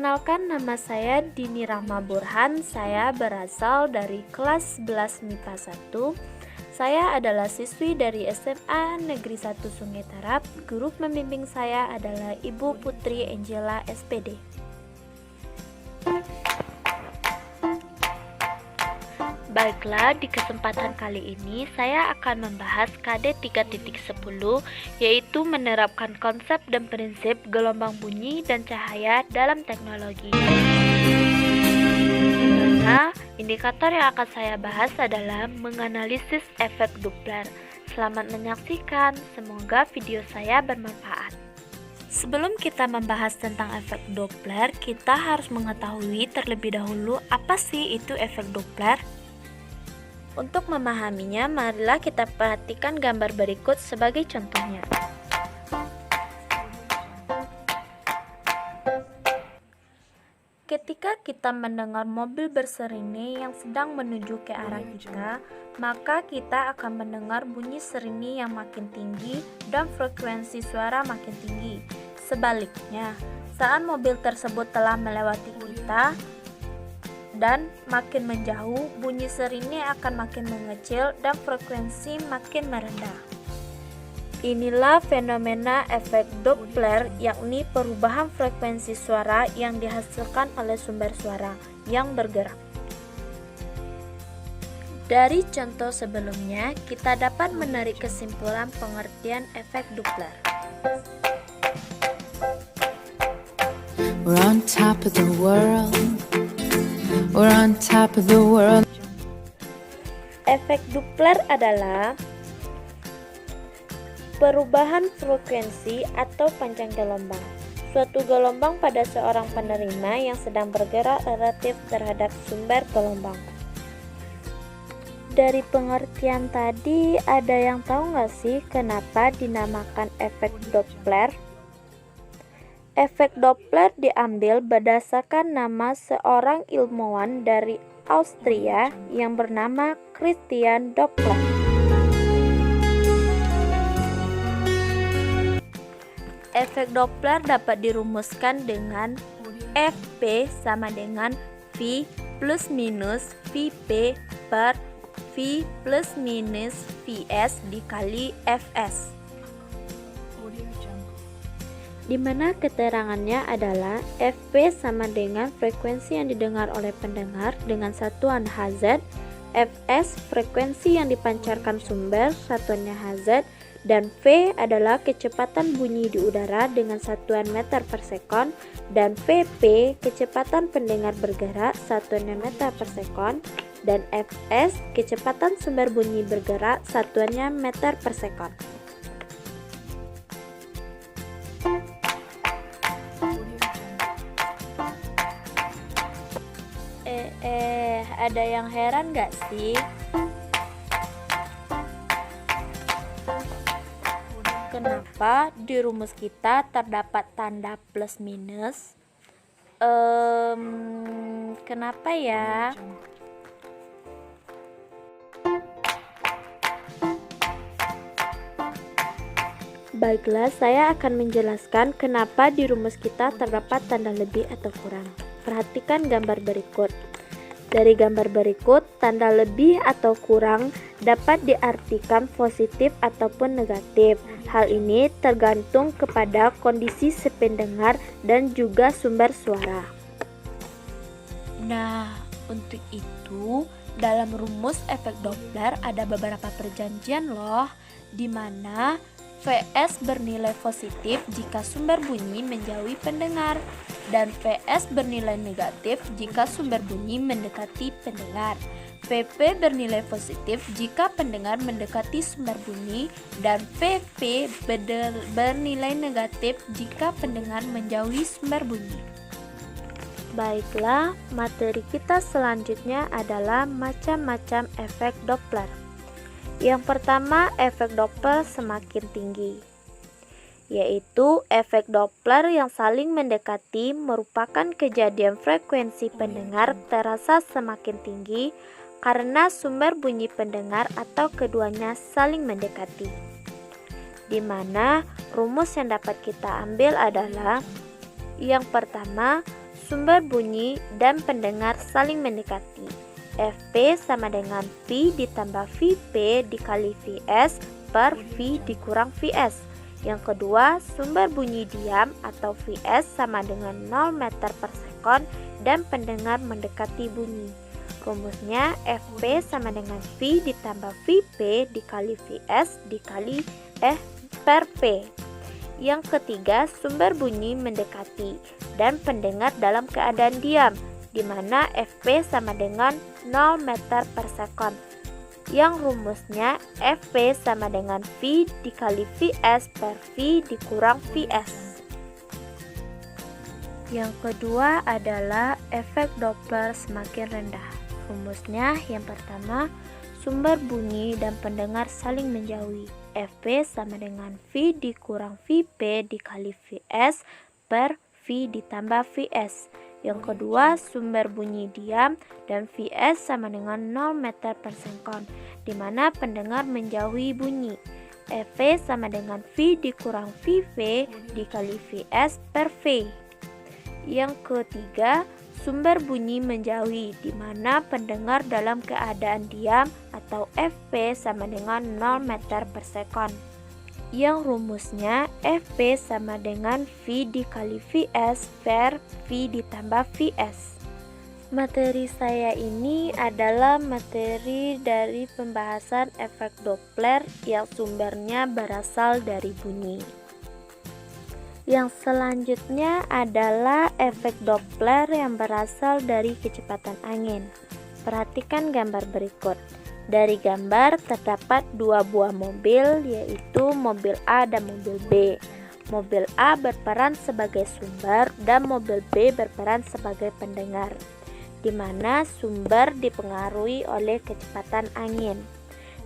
Perkenalkan, nama saya Dini Rahma Burhan. Saya berasal dari kelas 11 MIPA 1. Saya adalah siswi dari SMA Negeri 1 Sungai Tarap. Guru pembimbing saya adalah Ibu Putri Angela SPD. Baiklah, di kesempatan kali ini saya akan membahas KD 3.10, yaitu menerapkan konsep dan prinsip gelombang bunyi dan cahaya dalam teknologi. Dimana indikator yang akan saya bahas adalah menganalisis efek Doppler. Selamat menyaksikan, semoga video saya bermanfaat. Sebelum kita membahas tentang efek Doppler, kita harus mengetahui terlebih dahulu apa sih itu efek Doppler. Untuk memahaminya, marilah kita perhatikan gambar berikut sebagai contohnya. Ketika kita mendengar mobil berseringai yang sedang menuju ke arah kita, maka kita akan mendengar bunyi seringai yang makin tinggi dan frekuensi suara makin tinggi. Sebaliknya, saat mobil tersebut telah melewati kita dan makin menjauh, bunyi seringai akan makin mengecil dan frekuensi makin merendah. Inilah fenomena efek Doppler, yakni perubahan frekuensi suara yang dihasilkan oleh sumber suara yang bergerak. Dari contoh sebelumnya, kita dapat menarik kesimpulan pengertian efek Doppler. We're on top of the world. We're on top of the world. Efek Doppler adalah perubahan frekuensi atau panjang gelombang. Suatu gelombang pada seorang penerima yang sedang bergerak relatif terhadap sumber gelombang. Dari pengertian tadi, ada yang tahu nggak sih kenapa dinamakan efek Doppler? Efek Doppler diambil berdasarkan nama seorang ilmuwan dari Austria yang bernama Christian Doppler. Efek Doppler dapat dirumuskan dengan Fp sama dengan V plus minus Vp per V plus minus Vs dikali Fs, di mana keterangannya adalah Fp sama dengan frekuensi yang didengar oleh pendengar dengan satuan Hz, Fs frekuensi yang dipancarkan sumber satuannya Hz, dan V adalah kecepatan bunyi di udara dengan satuan meter per sekon, dan Vp kecepatan pendengar bergerak satuannya meter per sekon, dan Fs kecepatan sumber bunyi bergerak satuannya meter per sekon. Ada yang heran gak sih? Kenapa di rumus kita terdapat tanda plus minus? Kenapa ya? Baiklah, saya akan menjelaskan kenapa di rumus kita terdapat tanda lebih atau kurang. Perhatikan gambar berikut. Dari gambar berikut, tanda lebih atau kurang dapat diartikan positif ataupun negatif. Hal ini tergantung kepada kondisi si pendengar dan juga sumber suara. Nah, untuk itu, dalam rumus efek Doppler ada beberapa perjanjian loh, di mana Vs bernilai positif jika sumber bunyi menjauhi pendengar, dan Vs bernilai negatif jika sumber bunyi mendekati pendengar. Vp bernilai positif jika pendengar mendekati sumber bunyi, dan Vp bernilai negatif jika pendengar menjauhi sumber bunyi. Baiklah, materi kita selanjutnya adalah macam-macam efek Doppler. Yang pertama, efek Doppler semakin tinggi, yaitu efek Doppler yang saling mendekati merupakan kejadian frekuensi pendengar terasa semakin tinggi karena sumber bunyi pendengar atau keduanya saling mendekati. Di mana rumus yang dapat kita ambil adalah yang pertama, sumber bunyi dan pendengar saling mendekati. Fp sama dengan V ditambah Vp dikali Vs per V dikurang Vs. Yang kedua, sumber bunyi diam atau Vs sama dengan 0 meter per sekon dan pendengar mendekati bunyi. Rumusnya Fp sama dengan V ditambah Vp dikali Vs dikali per P. Yang ketiga, sumber bunyi mendekati dan pendengar dalam keadaan diam, di mana Fp sama dengan 0 meter per sekon. Yang rumusnya Fp sama dengan V dikali Vs per V dikurang Vs. Yang kedua adalah efek Doppler semakin rendah. Rumusnya yang pertama, sumber bunyi dan pendengar saling menjauhi. Fp sama dengan V dikurang Vp dikali Vs per V ditambah Vs. Yang kedua, sumber bunyi diam dan Vs sama dengan 0 meter per sekon, di mana pendengar menjauhi bunyi. Fp sama dengan V dikurang Vv dikali Vs per V. Yang ketiga, sumber bunyi menjauhi, di mana pendengar dalam keadaan diam atau Fp sama dengan 0 meter per sekon. Yang rumusnya Fp sama dengan V dikali Vs per V ditambah Vs. Materi saya ini adalah materi dari pembahasan efek Doppler yang sumbernya berasal dari bunyi. Yang selanjutnya adalah efek Doppler yang berasal dari kecepatan angin. Perhatikan gambar berikut. Dari gambar terdapat dua buah mobil, yaitu mobil A dan mobil B. Mobil A berperan sebagai sumber dan mobil B berperan sebagai pendengar, di mana sumber dipengaruhi oleh kecepatan angin.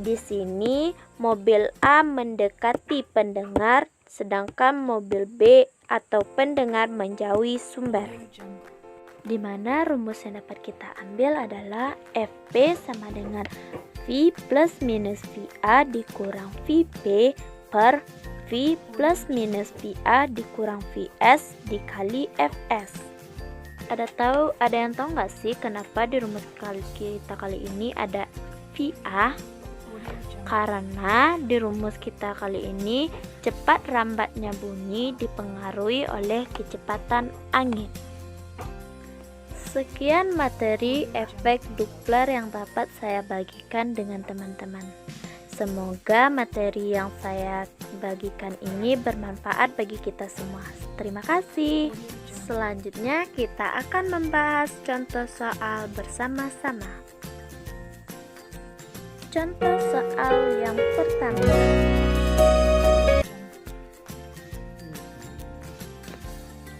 Di sini mobil A mendekati pendengar, sedangkan mobil B atau pendengar menjauhi sumber. Di mana rumus yang dapat kita ambil adalah Fp sama dengan V plus minus Va dikurang Vp per V plus minus Va dikurang Vs dikali Fs. Ada yang tahu nggak sih kenapa di rumus kita kali ini ada Va? Karena di rumus kita kali ini cepat lambatnya bunyi dipengaruhi oleh kecepatan angin. Sekian materi efek Doppler yang dapat saya bagikan dengan teman-teman. Semoga materi yang saya bagikan ini bermanfaat bagi kita semua. Terima kasih. Selanjutnya kita akan membahas contoh soal bersama-sama. Contoh soal yang pertama.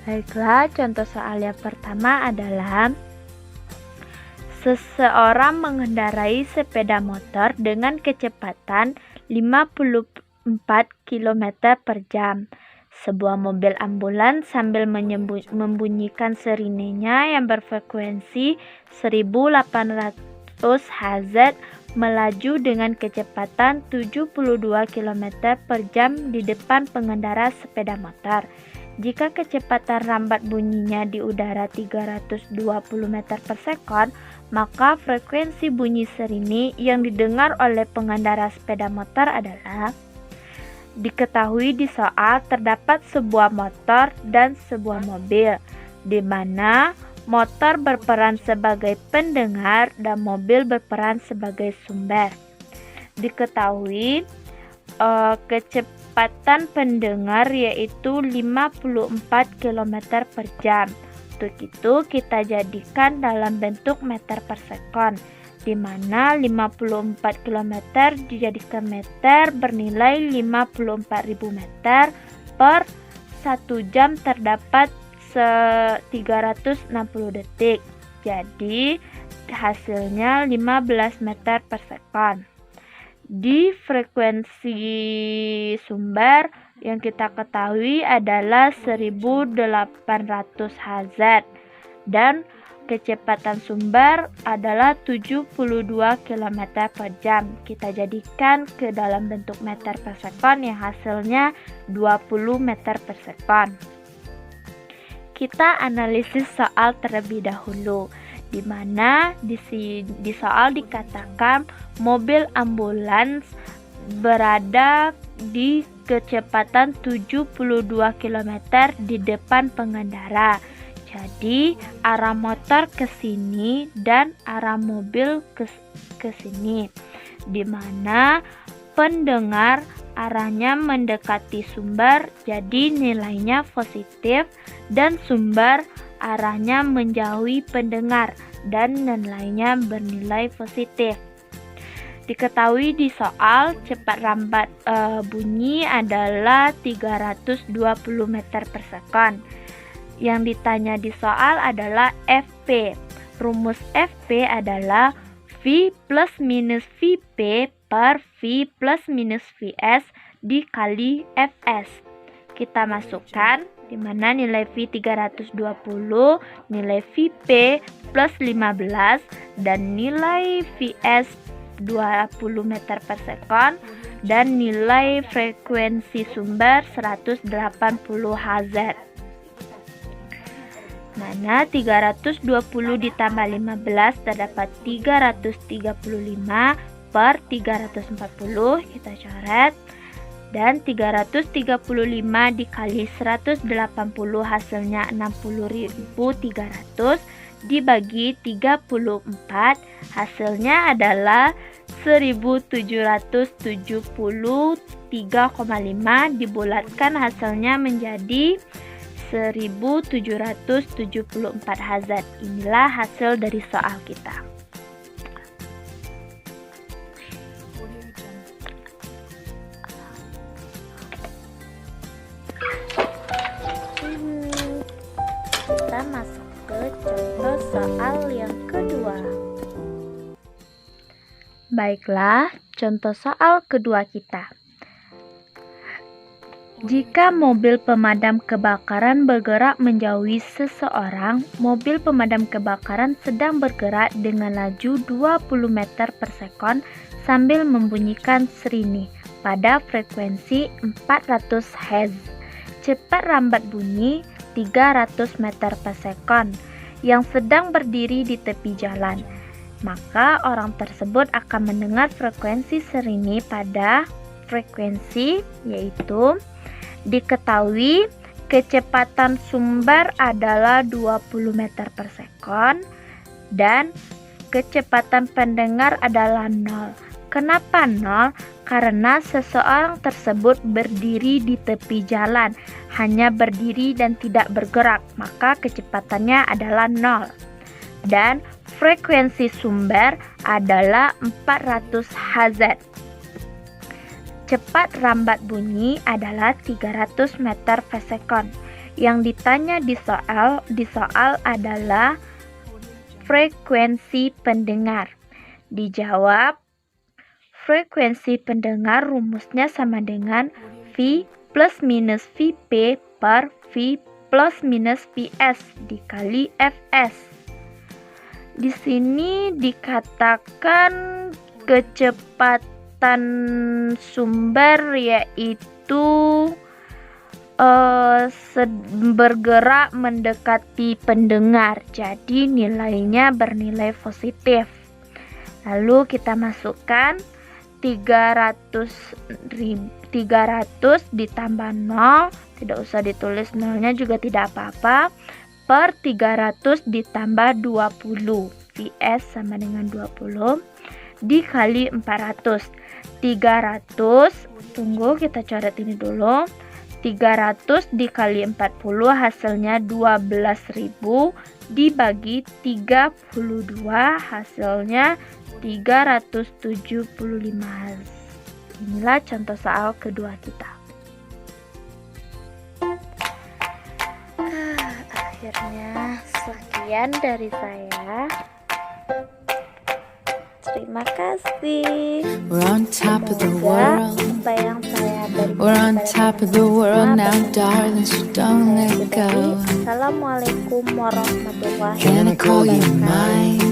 Baiklah, contoh soal yang pertama adalah seseorang mengendarai sepeda motor dengan kecepatan 54 km per jam. Sebuah mobil ambulans sambil membunyikan sirenenya yang berfrekuensi 1800 Hz melaju dengan kecepatan 72 km per jam di depan pengendara sepeda motor. Jika kecepatan lambat bunyinya di udara 320 meter per sekon, maka frekuensi bunyi sirine yang didengar oleh pengendara sepeda motor adalah. Diketahui di soal terdapat sebuah motor dan sebuah mobil, di mana motor berperan sebagai pendengar dan mobil berperan sebagai sumber. Diketahui kecepatan pendengar yaitu 54 km per jam. Untuk itu kita jadikan dalam bentuk meter per sekon, di mana 54 km dijadikan meter bernilai 54.000 meter per 1 jam terdapat 360 detik. Jadi hasilnya 15 meter per sekon. Di frekuensi sumber yang kita ketahui adalah 1800 Hz dan kecepatan sumber adalah 72 km per jam. Kita jadikan ke dalam bentuk meter per sekon yang hasilnya 20 meter per sekon. kita analisis soal terlebih dahulu, di mana di soal dikatakan mobil ambulans berada di kecepatan 72 km di depan pengendara. Jadi arah motor ke sini dan arah mobil ke sini, di mana pendengar arahnya mendekati sumber, jadi nilainya positif, dan sumber arahnya menjauhi pendengar dan nilainya bernilai positif. Diketahui di soal cepat rambat bunyi adalah 320 meter per sekon. Yang ditanya di soal adalah FP. Rumus FP adalah V plus minus VP per V plus minus VS dikali Fs. Kita masukkan di mana nilai V 320, nilai VP plus 15, dan nilai VS 20 meter per sekon, dan nilai frekuensi sumber 180 Hz. Mana 320 ditambah 15 terdapat 335 per 340, kita coret. Dan 335 dikali 180 hasilnya 60.300 dibagi 34 hasilnya adalah 1773,5, dibulatkan hasilnya menjadi 1774 Hz. Inilah hasil dari soal kita. Kita masuk ke contoh soal yang kedua. Baiklah, contoh soal kedua kita. Jika mobil pemadam kebakaran bergerak menjauhi seseorang, mobil pemadam kebakaran sedang bergerak dengan laju 20 meter per sekon sambil membunyikan sirine pada frekuensi 400 Hz. Cepat rambat bunyi 300 meter per sekon yang sedang berdiri di tepi jalan. Maka orang tersebut akan mendengar frekuensi sirine pada frekuensi yaitu diketahui kecepatan sumber adalah 20 meter per sekon dan kecepatan pendengar adalah 0. Kenapa 0? Karena seseorang tersebut berdiri di tepi jalan, hanya berdiri dan tidak bergerak, maka kecepatannya adalah 0. Dan frekuensi sumber adalah 400 Hz. Cepat rambat bunyi adalah 300 meter per sekon. Yang ditanya di soal adalah frekuensi pendengar. Dijawab, frekuensi pendengar rumusnya sama dengan V plus minus VP per V plus minus VS dikali Fs. Di sini dikatakan kecepatan sumber yaitu bergerak mendekati pendengar, jadi nilainya bernilai positif. Lalu kita masukkan 300 ditambah 0, tidak usah ditulis nolnya juga tidak apa-apa, per 300 ditambah 20, Vs sama dengan 20 dikali 400. 300, tunggu kita coret ini dulu. 300 dikali 40 hasilnya 12.000 dibagi 32 hasilnya 375. Inilah contoh soal kedua kita. Akhirnya sekian dari saya. Terima kasih. We're on top of the world. Apa yang saya berikan We're on kepada top of the world now, darling, so don't let go. Assalamualaikum warahmatullahi Can I call you wabarakatuh. mine?